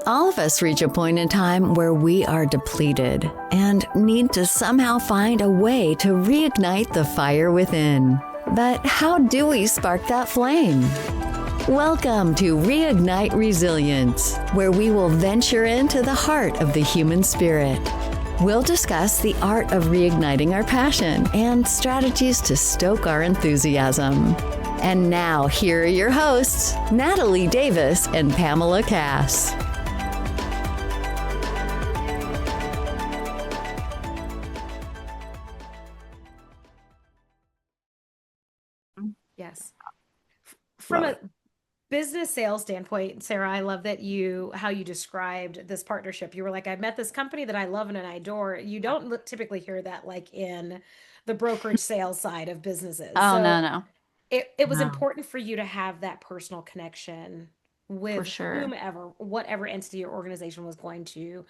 All of us reach a point in time where we are depleted and need to somehow find a way to reignite the fire within. But how do we spark that flame? Welcome to Reignite Resilience, where we will venture into the heart of the human spirit. We'll discuss the art of reigniting our passion and strategies to stoke our enthusiasm. And now, here are your hosts, Natalie Davis and Pamela Cass. Yes. From a business sales standpoint, Sarah, I love that how you described this partnership. You were like, I met this company that I love and I adore. You don't typically hear that like in the brokerage sales side of businesses. Oh, no. It was No, important for you to have that personal connection for with sure. whomever, whatever entity or organization was going to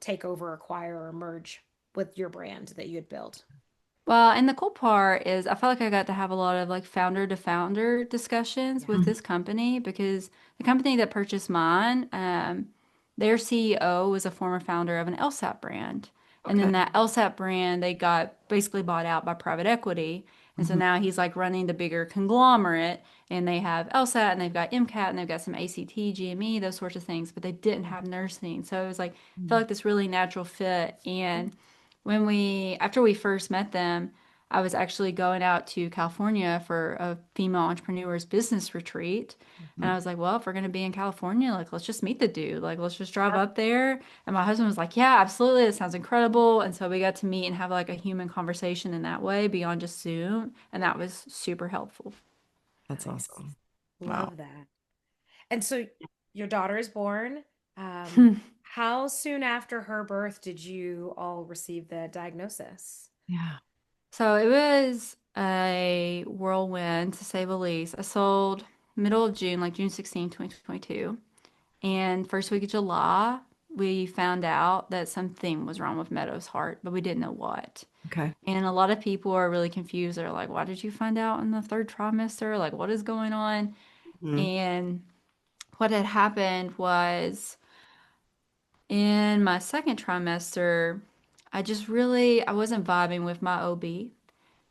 take over, acquire, or merge with your brand that you had built. Well, and the cool part is I felt like I got to have a lot of like founder to founder discussions with Yeah. this company because the company that purchased mine, their CEO was a former founder of an LSAT brand. And then Okay. that LSAT brand, they got basically bought out by private equity. And so Mhm. now he's like running the bigger conglomerate and they have LSAT and they've got MCAT and they've got some ACT, GME, those sorts of things, but they didn't have nursing. So it was like, felt like this really natural fit. And after we first met them, I was actually going out to California for a female entrepreneurs business retreat. And Mhm. I was like, well, if we're going to be in California, like, let's just meet the dude. Like, let's just drive up there. And my husband was like, yeah, absolutely. It sounds incredible. And so we got to meet and have like a human conversation in that way beyond just Zoom. And that was super helpful. That's Nice. awesome. Wow. Love that. And so your daughter is born. Um, how soon after her birth did you all receive the diagnosis? Yeah. So it was a whirlwind to say the least. I sold middle of June, like June 16th, 2022. And first week of July, we found out that something was wrong with Meadow's heart, but we didn't know what. Okay. And a lot of people are really confused. They're like, why did you find out in the third trimester? Like, what is going on? Mhm. And what had happened was in my second trimester, I wasn't vibing with my OB.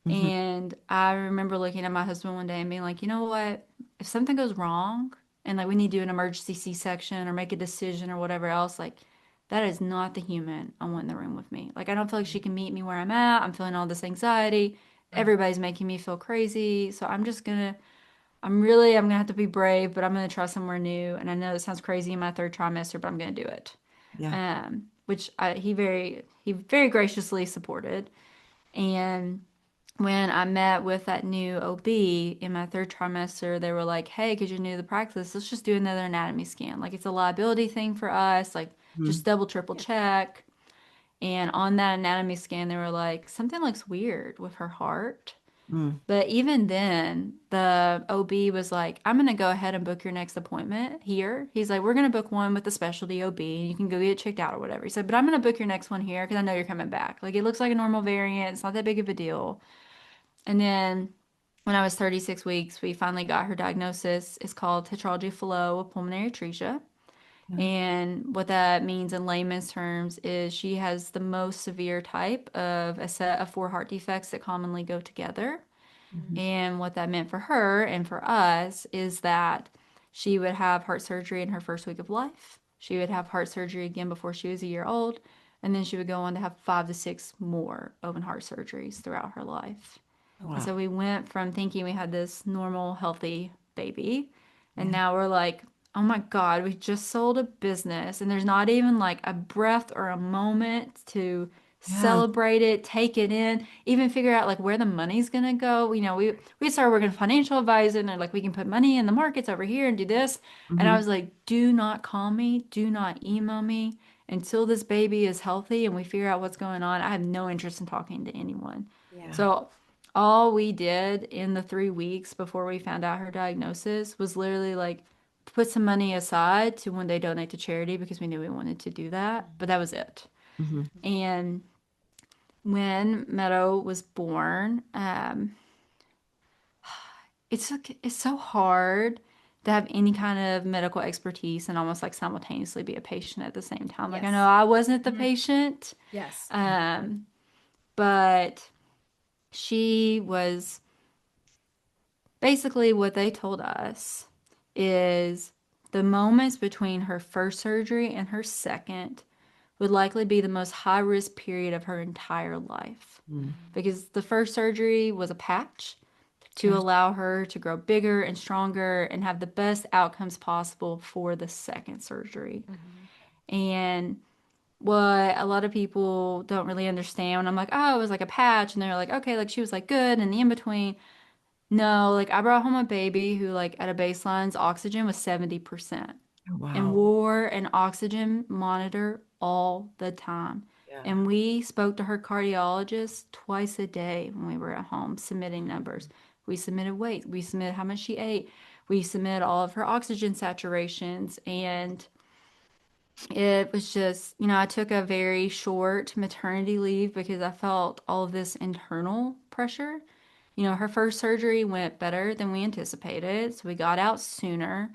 Mhm. And I remember looking at my husband one day and being like, you know what? If something goes wrong and like we need to do an emergency C-section or make a decision or whatever else, like that is not the human I want in the room with me. Like I don't feel like she can meet me where I'm at. I'm feeling all this anxiety. Everybody's making me feel crazy. So I'm gonna have to be brave, but I'm gonna try somewhere new. And I know it sounds crazy in my third trimester, but I'm gonna do it. Yeah. He very graciously supported. And when I met with that new OB in my third trimester, they were like, hey, because you're new to the practice, let's just do another anatomy scan. Like, it's a liability thing for us. Like, Mhm. just double, triple check. And on that anatomy scan, they were like, something looks weird with her heart. Mm. But even then, the OB was like, I'm going to go ahead and book your next appointment here. He's like, we're going to book one with the specialty OB. You can go get checked out or whatever. He said, but I'm going to book your next one here because I know you're coming back. Like, it looks like a normal variant. It's not that big of a deal. And then when I was 36 weeks, we finally got her diagnosis. It's called tetralogy with pulmonary atresia. Okay. And what that means in layman's terms is she has the most severe type of a set of four heart defects that commonly go together. Mhm. And what that meant for her and for us is that she would have heart surgery in her first week of life. She would have heart surgery again before she was a year old. And then she would go on to have 5 to 6 more open heart surgeries throughout her life. And Wow. so we went from thinking we had this normal, healthy baby, and Yeah. now we're like, oh my God, we just sold a business, and there's not even like a breath or a moment to Yeah. celebrate it, take it in, even figure out like where the money's gonna go. We started working with financial advisor, and they're like, we can put money in the markets over here and do this. And I Mhm. was like, do not call me, do not email me until this baby is healthy and we figure out what's going on. I have no interest in talking to anyone. Yeah. Yeah. So all we did in the 3 weeks before we found out her diagnosis was literally like put some money aside to one day donate to charity because we knew we wanted to do that. But that was it. Mhm. And when Meadow was born, it's so hard to have any kind of medical expertise and almost like simultaneously be a patient at the same time. Like I know Yes. I wasn't the patient, Yes. but she was basically what they told us is the moments between her first surgery and her second would likely be the most high risk period of her entire life because the first surgery was a patch to allow her to grow bigger and stronger and have the best outcomes possible for the second surgery. And what a lot of people don't really understand when I'm like, oh, it was like a patch, and they're like, okay, like she was like good, and the in between. No, like I brought home a baby who, like, at a baseline's oxygen was 70% Oh, and wow. wore an oxygen monitor all the time. Yeah. And we spoke to her cardiologist twice a day when we were at home submitting numbers. We submitted weight, we submitted how much she ate, we submitted all of her oxygen saturations. And it was just, I took a very short maternity leave because I felt all of this internal pressure. Her first surgery went better than we anticipated, so we got out sooner.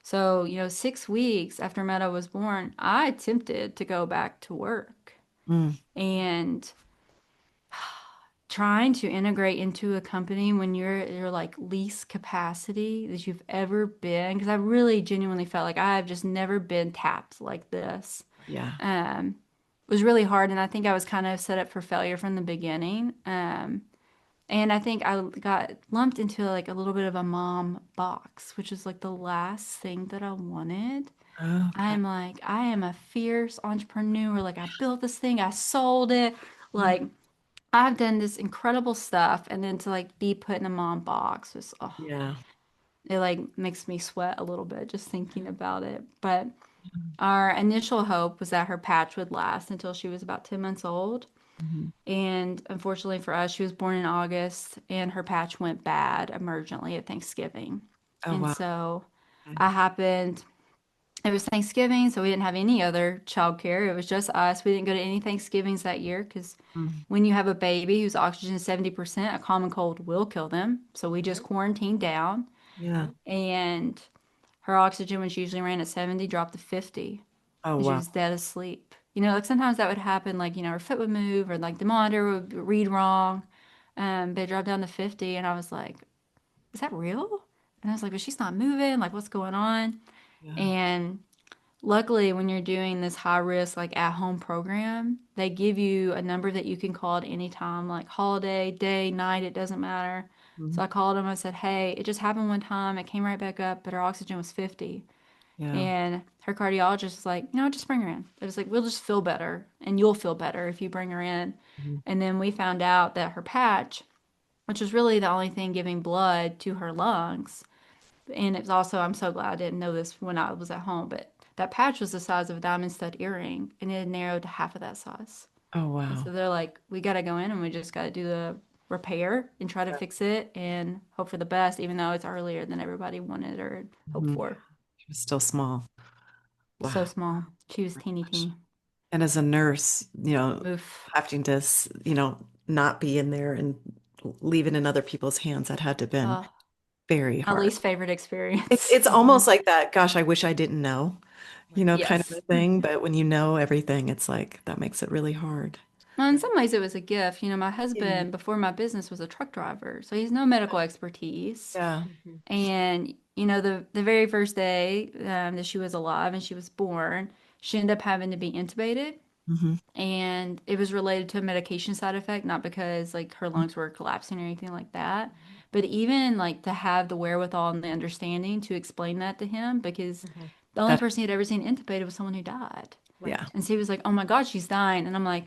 So, 6 weeks after Meadow was born, I attempted to go back to work. Mm. And trying to integrate into a company when you're like least capacity that you've ever been, because I really genuinely felt like I've just never been tapped like this. Yeah. Was really hard, and I think I was kind of set up for failure from the beginning. And I think I got lumped into like a little bit of a mom box, which is like the last thing that I wanted. Okay. I am a fierce entrepreneur. Like I built this thing, I sold it. Like I've done this incredible stuff, and then to like be put in a mom box was, oh, Yeah. it like makes me sweat a little bit just thinking about it. But our initial hope was that her patch would last until she was about 10 months old. Mhm. And unfortunately for us, she was born in August and her patch went bad emergently at Thanksgiving. Oh, And wow. so Okay. it was Thanksgiving, so we didn't have any other childcare. It was just us. We didn't go to any Thanksgivings that year because Mm. when you have a baby whose oxygen is 70%, a common cold will kill them. So we just quarantined down. Yeah. And her oxygen, when she usually ran at 70, dropped to 50. Oh, And she wow. was dead asleep. Like sometimes that would happen, like, her foot would move or like the monitor would read wrong. But it dropped down to 50. And I was like, is that real? And I was like, but she's not moving. Like, what's going on? Yeah. And luckily, when you're doing this high risk, like at home program, they give you a number that you can call at any time, like holiday, day, night, it doesn't matter. So Mhm. I called them. I said, hey, it just happened one time. It came right back up, but her oxygen was 50. Yeah. And her cardiologist was like, no, just bring her in. It was like, we'll just feel better and you'll feel better if you bring her in. Mhm. And then we found out that her patch, which was really the only thing giving blood to her lungs, and it was also, I'm so glad I didn't know this when I was at home, but that patch was the size of a diamond stud earring and it had narrowed to half of that size. Oh, And wow. so they're like, we got to go in and we just got to do the repair and try to fix it and hope for the best, even though it's earlier than everybody wanted or hoped Mhm. for. She was still small. So Wow. small. She was My teeny, gosh. teeny. And as a nurse, Oof. having to, not be in there and leave it in other people's hands, that had to have been Oh, very my hard. least favorite It's experience. it's almost like that, gosh, I wish I didn't know, kind of Yes. a thing. But when you know everything, it's like that makes it really hard. Well, in some ways, it was a gift. My Yeah. husband, before my business, was a truck driver, so he's no medical expertise. Yeah. And the very first day that she was alive and she was born, she ended up having to be intubated, Hmm. and it was related to a medication side effect, not because like her lungs were collapsing or anything like that, but even like to have the wherewithal and the understanding to explain that to him, because the only That, person he'd ever seen intubated was someone who died. yeah. Right. And so he was like, "Oh my God, she's dying." And I'm like,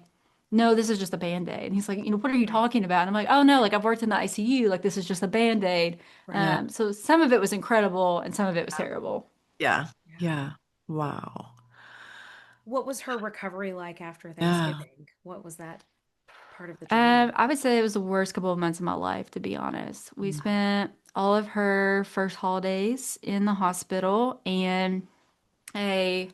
"No, this is just a Band-Aid." And he's like, "What are you talking about?" And I'm like, "Oh no, like I've worked in the ICU. Like this is just a Band-Aid." Right. Yeah. So some of it was incredible and some of it was terrible. Yeah. Yeah. Yeah. Wow. What was her recovery like after Yeah. Thanksgiving? What was that part of the journey? I would say it was the worst couple of months of my life, to be honest. We spent all of her first holidays in the hospital and a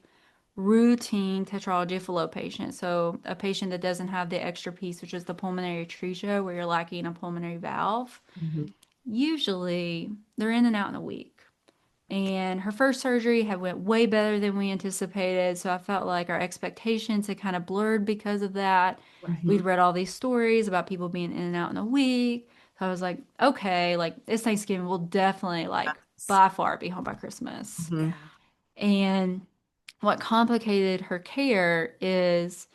routine tetralogy Fallot patient. So a patient that doesn't have the extra piece, which is the pulmonary atresia, where you're lacking a pulmonary valve. Mhm. Usually they're in and out in a week. And her first surgery had went way better than we anticipated. So I felt like our expectations had kind of blurred because of that. Right. We'd read all these stories about people being in and out in a week. So I was like, okay, like it's Thanksgiving. We'll definitely like Yes. by far be home by Christmas. Mhm. Yeah. And what complicated her care is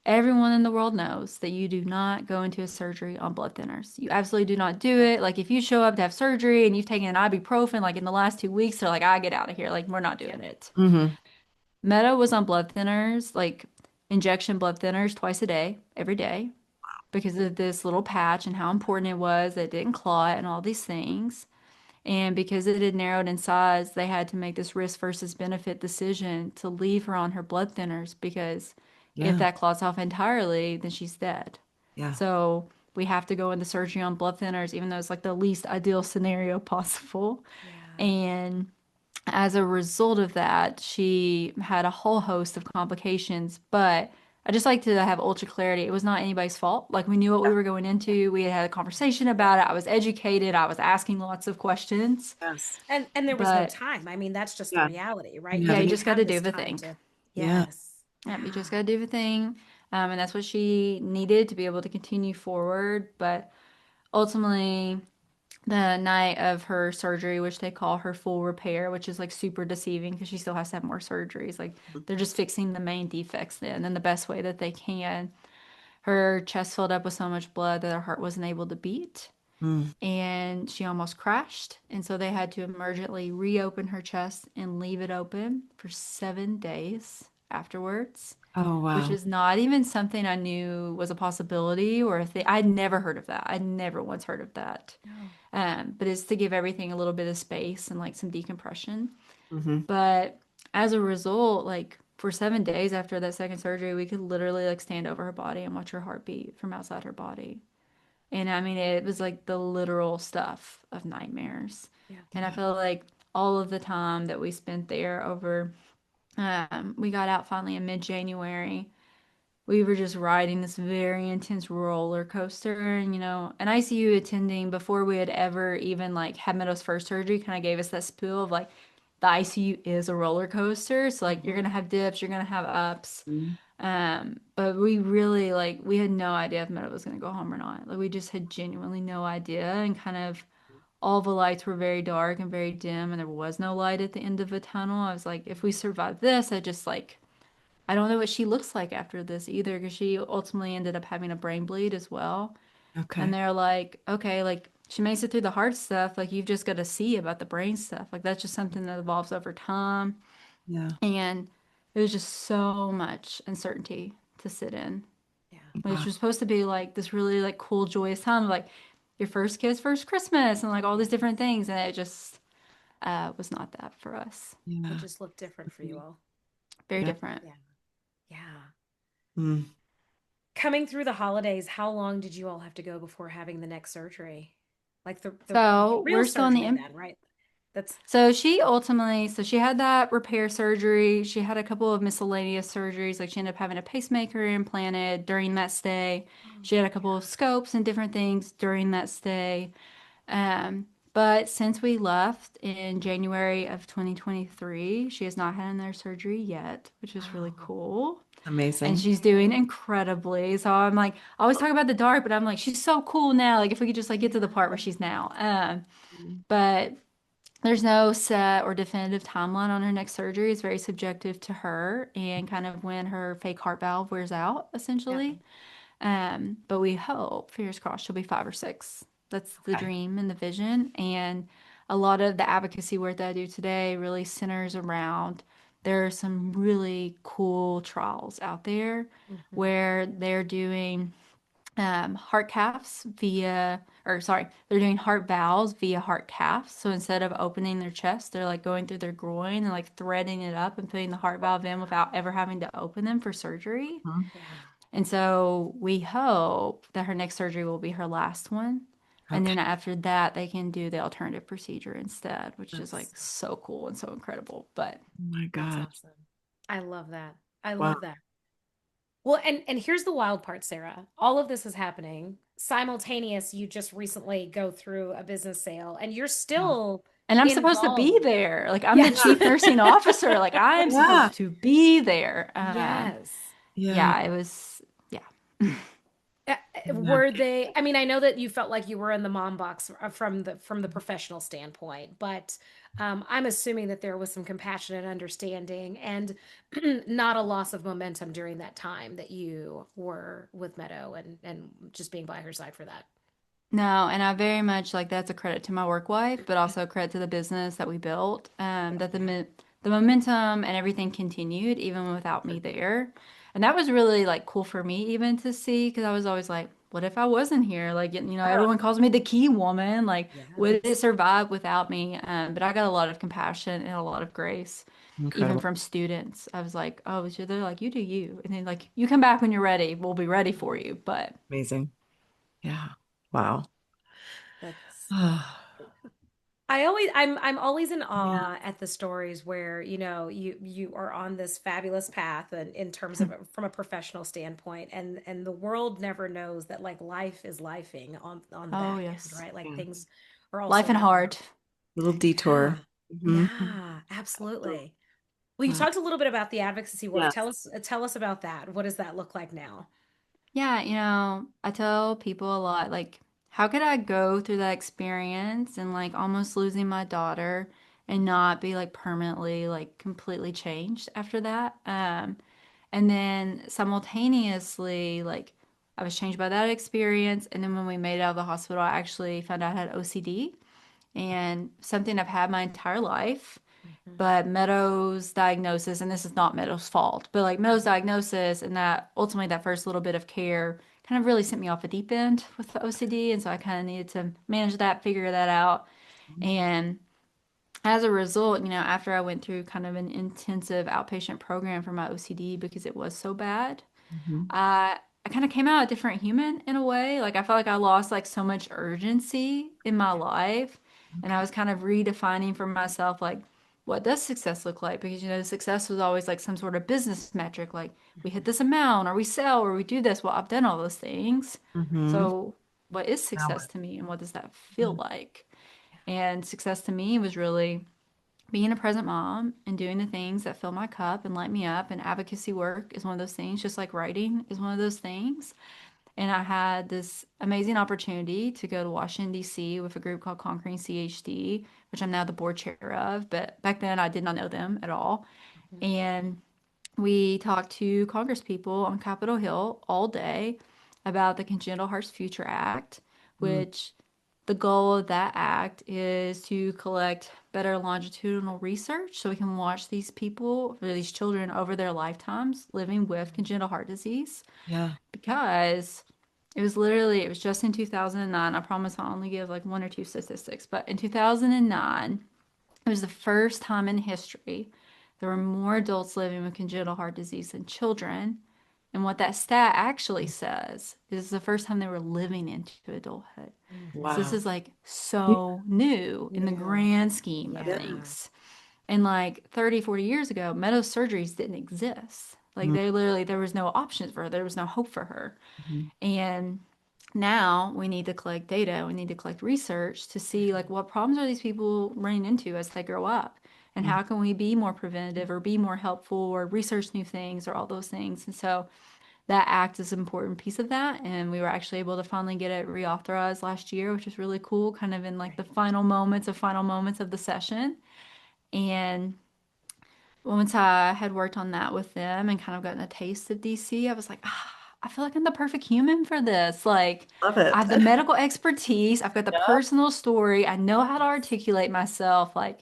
everyone in the world knows that you do not go into a surgery on blood thinners. You absolutely do not do it. Like if you show up to have surgery and you've taken an ibuprofen like in the last 2 weeks, they're like, I get out of here. Like we're not doing it. Mhm. Meadow was on blood thinners, like injection blood thinners twice a day, every day, because of this little patch and how important it was that it didn't clot and all these things. And because it had narrowed in size, they had to make this risk versus benefit decision to leave her on her blood thinners because if Yeah. that clots off entirely, then she's dead. Yeah. So we have to go into surgery on blood thinners, even though it's like the least ideal scenario possible. Yeah. And as a result of that, she had a whole host of complications. But I just like to have ultra clarity. It was not anybody's fault. Like we knew what we were going into. We had had a conversation about it. I was educated. I was asking lots of questions. Yes. And there was no But time. I mean, that's just the Yeah. reality, right? You You yeah, have you didn't just got have to do this the time thing. to, Yeah. yes. Yep, you Yeah. just got to do the thing. And that's what she needed to be able to continue forward. But ultimately, the night of her surgery, which they call her full repair, which is like super deceiving because she still has to have more surgeries. Like they're just fixing the main defects then in the best way that they can. Her chest filled up with so much blood that her heart wasn't able to beat. Mm. And she almost crashed. And so they had to emergently reopen her chest and leave it open for 7 days afterwards, Oh, which wow. is not even something I knew was a possibility or a thing. I'd never heard of that. I'd never once heard of that. No. But it's to give everything a little bit of space and like some decompression. Hmm. But as a result, like for 7 days after that second surgery, we could literally like stand over her body and watch her heartbeat from outside her body. And I mean, it was like the literal stuff of nightmares. Yeah. And I feel like all of the time that we spent there over, we got out finally in mid-January. We were just riding this very intense roller coaster. And, an ICU attending before we had ever even like had Meadow's first surgery kind of gave us that spiel of like, the ICU is a roller coaster. So like, you're going to have dips, you're going to have ups. But we really like we had no idea if Meadow was gonna go home or not. Like we just had genuinely no idea and kind of all the lights were very dark and very dim and there was no light at the end of the tunnel. I was like, if we survive this, I don't know what she looks like after this either because she ultimately ended up having a brain bleed as well. And Okay. they're like, okay, like she makes it through the hard stuff, like you've just got to see about the brain stuff. Like that's just something that evolves over time. Yeah. And it was just so much uncertainty to sit in, Yeah. which Wow. was supposed to be like this really like cool, joyous time of like your first kid's first Christmas and like all these different things. And it just was not that for us. It Yeah. just looked different for you all. Very Yeah. different. Yeah. Yeah. Mm. Coming through the holidays, how long did you all have to go before having the next surgery? Like the So real we're still in the surgery then, right? That's So she had that repair surgery. She had a couple of miscellaneous surgeries. Like she ended up having a pacemaker implanted during that stay. She had a couple of scopes and different things during that stay. But since we left in January of 2023, she has not had another surgery yet, which is really wow. cool. And Amazing. she's doing incredibly. So I'm like, I always talk about the dark, but I'm like, she's so cool now. Like if we could just like get to the part where she's now. But there's no set or definitive timeline on her next surgery. It's very subjective to her and kind of when her fake heart valve wears out, Yeah. essentially. But we hope, fingers crossed, she'll be 5 or 6. That's the Okay. dream and the vision. And a lot of the advocacy work that I do today really centers around there are some really cool trials out there Mhm. where they're doing heart caths via, or sorry, they're doing heart valves via heart caths. So instead of opening their chest, they're like going through their groin and like threading it up and putting the heart valve in without ever having to open them for surgery. Mhm. Yeah. And so we hope that her next surgery will be her last one. And Okay. then after that, they can do the alternative procedure instead, which is That's, like so cool and so incredible. But oh my That's God. awesome. I love that. I Wow. love that. Well, and here's the wild part, Sarah. All of this is happening simultaneous. You just recently go through a business sale and you're Yeah. still And I'm supposed to be involved. there. Like I'm the Yes. chief nursing officer. Like I am Yeah. supposed to be there. Yes. Yeah. Yeah, it was, yeah. Yeah. Were they, I mean, I know that you felt like you were in the mom box from the professional standpoint, but I'm assuming that there was some compassion and understanding and not a loss of momentum during that time that you were with Meadow and just being by her side for that. No, and I very much like that's a credit to my work wife, but also a credit to the business that we built. That the momentum and everything continued even without me there, and that was really like cool for me even to see because I was always like, what if I wasn't here? Like, everyone calls me the key woman. Like, would it Yes. survive without me? But I got a lot of compassion and a lot of grace, even Incredible. from things. I was like, oh, so they're like, you do you, and then like you come back when you're ready. We'll be ready for you, but. Amazing. Yeah. Wow. That's Ah, I'm always in yeah. awe at the stories where, you are on this fabulous path and in terms of from a professional standpoint and the world never knows that like life is lifing on the Oh, back end, yes. right? Like Yeah. things are also Life and happening. heart. Little Yeah. detour. Hmm. Yeah, absolutely. Well, you Wow. talked a little bit about the advocacy work. Yes. Tell us about that. What does that look like now? Yeah, I tell people a lot, like, how could I go through that experience and like almost losing my daughter and not be like permanently, like completely changed after that? And then simultaneously, like, I was changed by that experience. And then when we made it out of the hospital, I actually found out I had OCD and something I've had my entire life. Mhm. But Meadow's diagnosis, and this is not Meadow's fault, but like Meadow's diagnosis and that ultimately that first little bit of care kind of really sent me off a deep end with the OCD. And so I kind of needed to manage that, figure that out. And as a result, after I went through kind of an intensive outpatient program for my OCD because it was so bad, Hmm. I kind of came out a different human in a way. Like I felt like I lost like so much urgency in my life, and I Okay. was kind of redefining for myself like what does success look like? Because success was always like some sort of business metric, like we hit this amount or we sell or we do this. Well, I've done all those things. Hmm. So what is Now success what? to me and what does that feel Mhm. like? And success to me was really being a present mom and doing the things that fill my cup and light me up. And advocacy work is one of those things, just like writing is one of those things. And I had this amazing opportunity to go to Washington, D.C. with a group called Conquering CHD, which I'm now the board chair of. But back then I did not know them at all. Mhm. And we talked to Congress people on Capitol Hill all day about the Congenital Heart Futures Act, Mm. which the goal of that act is to collect better longitudinal research so we can watch these people or these children over their lifetimes living with congenital heart disease. Yeah. Because it was just in 2009. I promise I'll only give like one or two statistics, but in 2009, it was the first time in history there were more adults living with congenital heart disease than children. And what that stat actually says is the first time they were living into adulthood. So this Mhm. Wow. is like Yeah. so new in the New. grand scheme of Yeah. Yeah. things. And like 30, 40 years ago, Meadow surgeries didn't exist. Like Mm. they literally, there was no options for her. There was no hope for her. Mhm. And now we need to collect data, we need to collect research to see like what problems are these people running into as they grow up and Mm. how can we be more preventative or be more helpful or research new things or all those things. And so that act is an important piece of that. And we were actually able to finally get it reauthorized last year, which is really cool, kind of in like the final moments of the session. And once I had worked on that with them and kind of gotten a taste of DC, I was like, I feel like I'm the perfect human for this. Like, Love I it. have the medical expertise, I've got the Yeah. personal story, I know how to articulate myself. Like,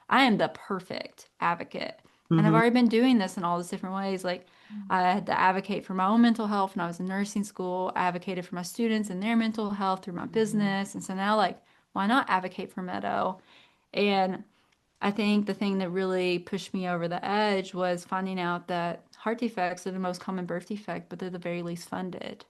I am the perfect advocate. And I've Hmm. already been doing this in all these different ways. Like, I had to advocate for my own mental health when I was in nursing school. I advocated for my students and their mental health through my Mhm. business. And so now, like, why not advocate for Meadow? And I think the thing that really pushed me over the edge was finding out that heart defects are the most common birth defect, but they're the very least funded.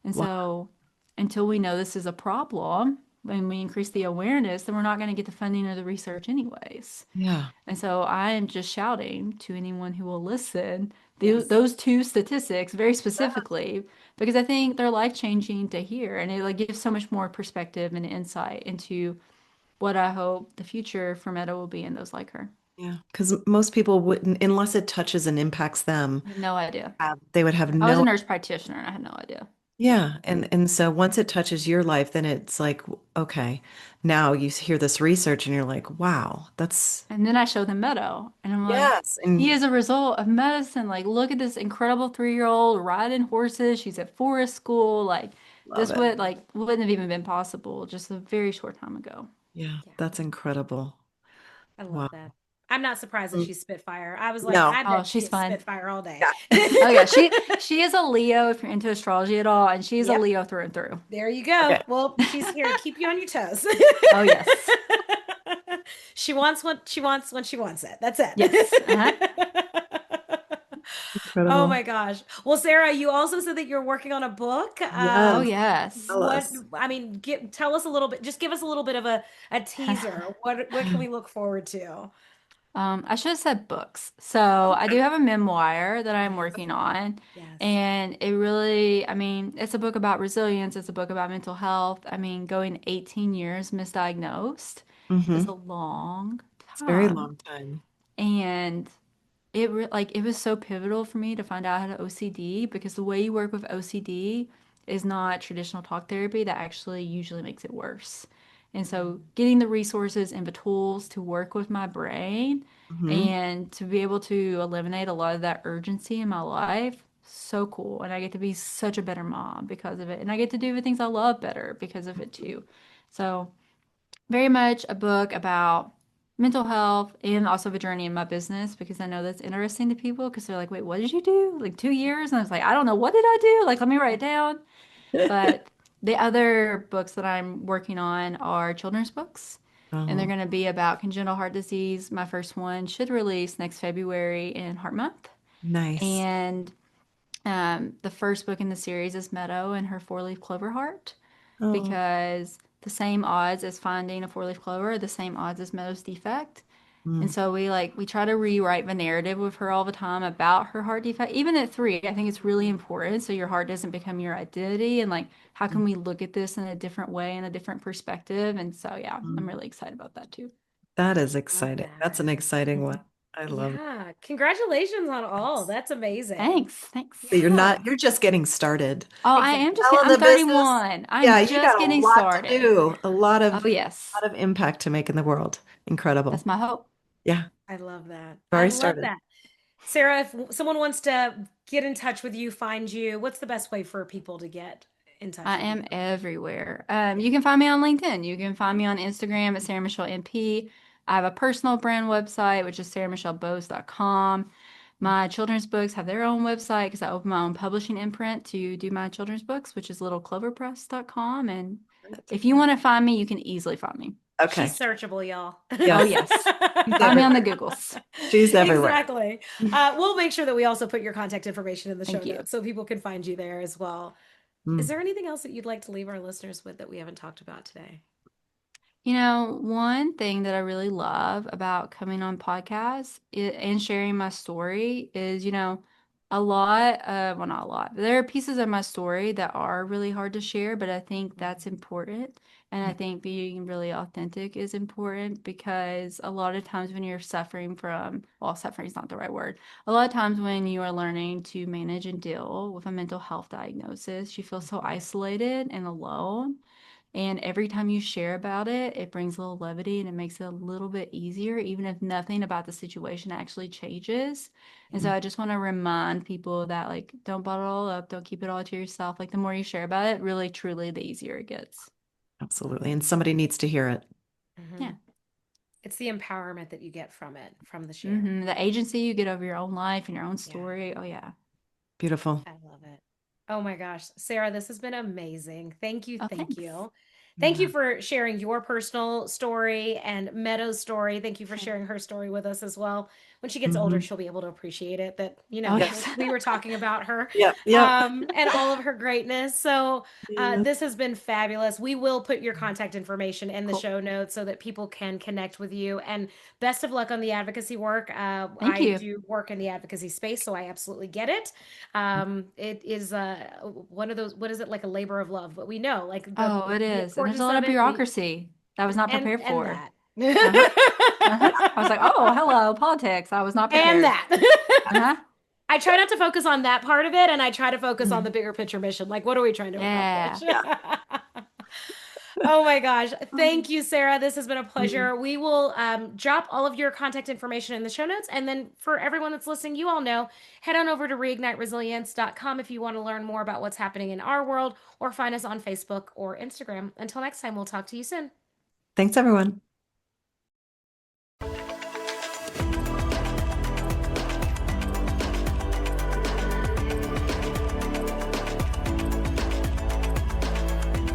And Wow. so until we know this is a problem, when we increase the awareness, then we're not going to get the funding or the research anyways. Yeah. And so I am just shouting to anyone who will listen Yes. those two statistics very specifically because I think they're life changing to hear and it like gives so much more perspective and insight into what I hope the future for Meadow will be, and those like her. Yeah, because most people wouldn't, unless it touches and impacts them, I had no idea. they would have I was a no. nurse practitioner and I had no idea. Yeah, and so once it touches your life, then it's like, okay, now you hear this research and you're like, wow, that's And then I showed them Meadow, and I'm like, yes, he and is a result of medicine. Like, look at this incredible 3-year-old riding horses. She's at forest school. Like, love this it. would like wouldn't have even been possible just a very short time ago. Yeah, Yeah, that's incredible. I love Wow. that. I'm not surprised that Mm, she's Spitfire. I was like, no, I Oh, bet she she's is fun. Spitfire all day. yeah, Oh yeah, she is a Leo if you're into astrology at all, and she's a Yep. Leo through and through. There you go. okay, Well, she's here to keep you on your toes. Oh yes, She wants what she wants when she wants it. That's it. yes. Oh incredible. my gosh. Well, Sarah, you also said that you're working on a book. Oh Yes, yes. tell What, us. I mean, tell us a little bit, just give us a little bit of a teaser. What can we look forward to? I should have said books. So I do have a memoir that I'm Yes. working on, Yes. and it really, I mean, it's a book about resilience. It's a book about mental health. I mean, going 18 years misdiagnosed is a Hmm. long It's a very time, long time. and it was so pivotal for me to find out I had OCD because the way you work with OCD is not traditional talk therapy that actually usually makes it worse. And so getting the resources and the tools to work with my brain Hmm. and to be able to eliminate a lot of that urgency in my life, so cool. And I get to be such a better mom because of it. And I get to do the things I love better because of it too. So very much a book about mental health and also the journey in my business because I know that's interesting to people because they're like, wait, what did you do? Like 2 years? And I was like, I don't know. What did I do? Like, let me write it down. But the other books that I'm working on are children's books, and they're Oh, going to be about congenital heart disease. My first one should release next February in Heart Month. nice. And the first book in the series is Meadow and her four-leaf clover heart Oh, because the same odds as finding a four-leaf clover are the same odds as Meadow's defect. And mm, so we try to rewrite the narrative with her all the time about her heart defect. Even at 3, I think it's really important so your heart doesn't become your identity and like how mm, can we look at this in a different way and a different perspective? And so yeah, I'm mm. really excited about that too. That is Love exciting. That's that. an exciting one. Mhm. I love it. Yeah. Congratulations on all. That's amazing. Thanks, thanks. So Yeah. you're just getting started. Oh, I am just Exactly. getting, Well, I'm in the business, 31. I'm yeah, you just got a getting lot to started. do, Oh yes, lot of impact to make in the world. Incredible. that's my hope. Yeah, I love that. I already love started. that. Sarah, if someone wants to get in touch with you, find you, what's the best way for people to get in touch I with you? am everywhere. Yeah. You can find me on LinkedIn. You can find me on Instagram at Sarah Michelle MP. I have a personal brand website, which is sarahmichelleboes.com. My children's books have their own website because I opened my own publishing imprint to do my children's books, which is littlecloverpress.com. And if you want to find me, you can easily find me. She's Okay. searchable, y'all. Oh, Yes, yes. You can she's find me on the everywhere. Googles. She's everywhere. Exactly. We'll make sure that we also put your contact information in the show Thank you. notes so people can find you there as well. Is Mm. there anything else that you'd like to leave our listeners with that we haven't talked about today? You know, one thing that I really love about coming on podcasts and sharing my story is, well, not a lot, but there are pieces of my story that are really hard to share, but I think that's important. And I think being really authentic is important because a lot of times when you're suffering from, well, suffering is not the right word. A lot of times when you are learning to manage and deal with a mental health diagnosis, you feel so isolated and alone. And every time you share about it, it brings a little levity and it makes it a little bit easier, even if nothing about the situation actually changes. And so Mm. I just want to remind people that, like, don't bottle it all up, don't keep it all to yourself. Like, the more you share about it, really, truly, the easier it gets. Absolutely. And somebody needs to hear it. Mhm. Yeah. It's the empowerment that you get from it, from the share. The agency you get over your own life and your own Yeah, story. Oh, yeah. Beautiful. I love it. Oh my gosh, Sarah, this has been amazing. Thank you. Oh, Thank thanks. you. Thank you Yeah. for sharing your personal story and Meadow's story. Thank you for sharing her story with us as well. When she gets older, Hmm. she'll be able to appreciate it that, Oh, Yes. yes. we were talking about her Yep. Yep. and all of her greatness. So, Yeah. this has been fabulous. We will put your contact information in the Cool. show notes so that people can connect with you. And best of luck on the advocacy work. Thank I you. do work in the advocacy space, so I absolutely get it. It is one of those, what is it, like a labor of love, but we know like the Oh, it is. And there's a importance lot of of it. bureaucracy. I was not prepared for. that. I was like, oh, hello, politics. I was not prepared. And that. I try not to focus on that part of it, and I try to focus on the bigger picture mission. Like, what are we trying to accomplish? Oh my gosh. Thank you, Sarah. This has been a pleasure. We will drop all of your contact information in the show notes. And then for everyone that's listening, you all know, head on over to reigniteresilience.com if you want to learn more about what's happening in our world, or find us on Facebook or Instagram. Until next time, we'll talk to you soon. Thanks, everyone.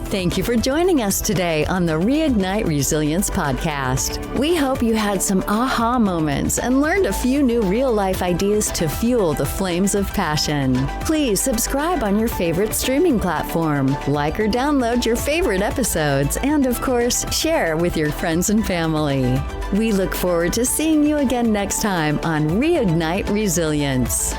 Thank you for joining us today on the Reignite Resilience podcast. We hope you had some aha moments and learned a few new real-life ideas to fuel the flames of passion. Please subscribe on your favorite streaming platform, like or download your favorite episodes, and of course, share with your friends and family. We look forward to seeing you again next time on Reignite Resilience.